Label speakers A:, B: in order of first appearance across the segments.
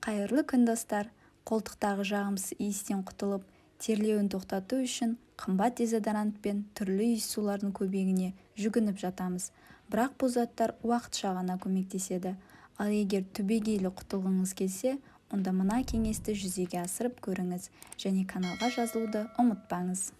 A: Қайырлы күн достар. Қолтықтағы жағымсыз иістен құтылып, терлеуін тоқтату үшін қымбат дезодорант пен түрлі иіс сулардың көбегіне жүгініп жатамыз. Бірақ бұл заттар уақытша ғана көмектеседі. Ал егер түбегейлі құтылғыңыз келсе, онда мына кеңесті жүзеге асырып көріңіз және каналға жазылуды ұмытпаңыз.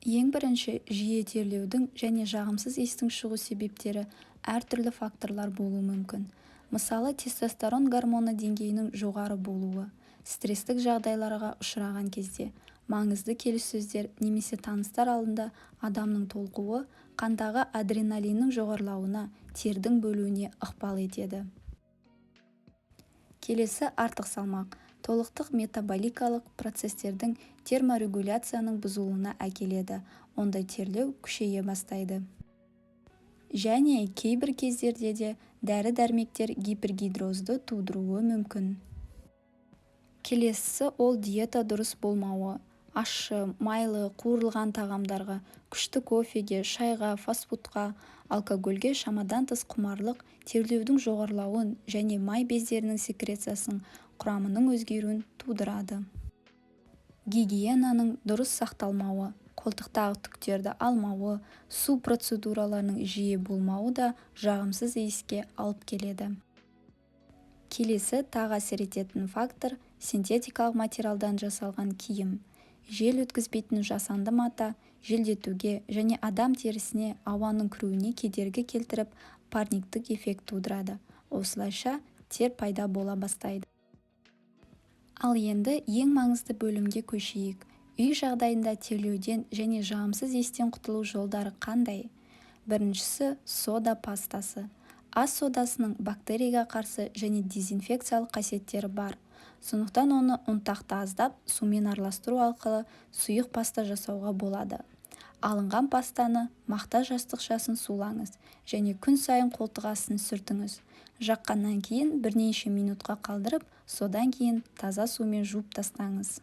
A: Ең бірінші, жиі терлеудің және жағымсыз иістің шығу себептері әртүрлі факторлар болуы мүмкін. Мысалы, тестостерон гормоны деңгейінің жоғары болуы, стресстік жағдайларға ұшыраған кезде, маңызды келіссөздер немесе таныстар алдында адамның толқуы қандағы адреналиннің жоғарылауына, тердің бөлуіне ықпал етеді. Келесі, артық салмақ. Толықтық метаболикалық процестердің терморегуляцияның бұзылуына әкеледі. Онда терлеу күшейе бастайды. Және кейбір кездерде де дәрі-дәрмектер гипергидрозды тудыруы мүмкін. Келесісі ол диета дұрыс болмауы. Ащы, майлы, қуырылған тағамдарға, күшті кофеге, шайға, фастфудқа, алкогольге шамадан тыс құмарлық терлеудің жоғарылауын және май бездерінің секрециясының құрамының өзгеруін тудырады. Гигиенаның дұрыс сақталмауы, қолтықтағы түктерді алмауы, су процедураларының жиі болмауы да жағымсыз иіске алып келеді. Келесі тағы әсер ететін фактор – синтетикалық материалдан жасалған киім. Жел өткізбейтін жасанды мата желдетуге және адам терісіне ауаның кіруіне кедергі келтіріп, парниктік эффект тудырады. Осылайша тер пайда бола бастайды. Ал енді ең маңызды бөлімге көшейік. Үй жағдайында терлеуден және жағымсыз иістен құтылу жолдары қандай? Біріншісі – сода пастасы. Ас содасының бактерияға қарсы және дезинфекциялық қасиеттері бар. Сондықтан оны ұнтақты аздап сумен араластыру арқылы сұйық паста жасауға болады. Алынған пастаны мақта жастықшасын сулаңыз және күн сайын қолтық астын сүртіңіз. Жаққаннан кейін бірнеше минутқа қалдырып, содан кейін таза сумен жуып тастаңыз.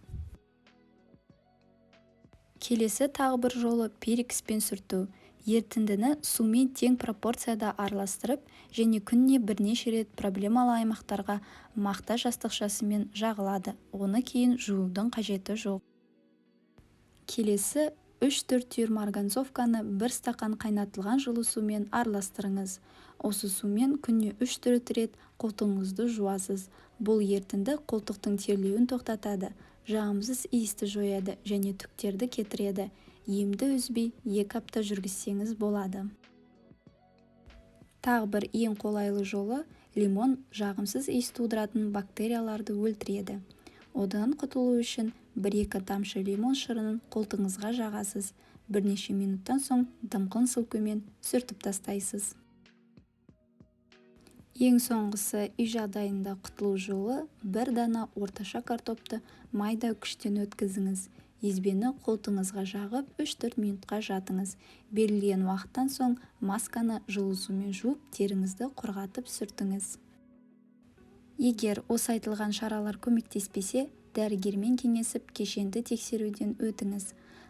A: Келесі тағы бір жолы перекіспен сүрту. Ертіндіні сумен тең пропорцияда араластырып және күніне бірнеше рет проблемалы аймақтарға мақта жастықшасымен жағылады. Оны кейін жуудың қажеті жоқ. Келесі 3-4 түйір марганцовканы бір стақан қайнатылған жылы сумен араластырыңыз. Осы сумен күніне 3-4 рет қолтығыңызды жуасыз. Бұл ертінді қолтықтың терлеуін тоқтатады, жағымсыз иісті жояды және түктерді кетіреді. Емді үзбей 2 апта жүргізсеңіз болады. Тағы бір ең қолайлы жолы – лимон жағымсыз иіс тудыратын бактерияларды өлтіреді. Одан құтылу үшін 1-2 тамшы лимон шырынын қолтығыңызға жағасыз. Бірнеше минуттан соң дымқыл сылкөмен сүртіп тастайсыз. Ең соңғысы, үй жағдайында құтылу жолы – 1 дана орташа картопты майда күштен өткізіңіз. Езбені қолтығыңызға жағып 3-4 минутқа жатыңыз. Белгіленген уақыттан соң масканы жылы сумен жуып, теріңізді құрғатып сүртіңіз. Егер осы айтылған шаралар көмектеспесе, дәрігермен кеңесіп кешенді тексеруден өтіңіз.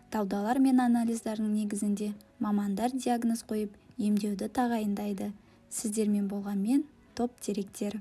A: Талдаулар мен анализдердің негізінде мамандар диагноз қойып, емдеуді тағайындайды. Сіздермен болған мен, топ деректер.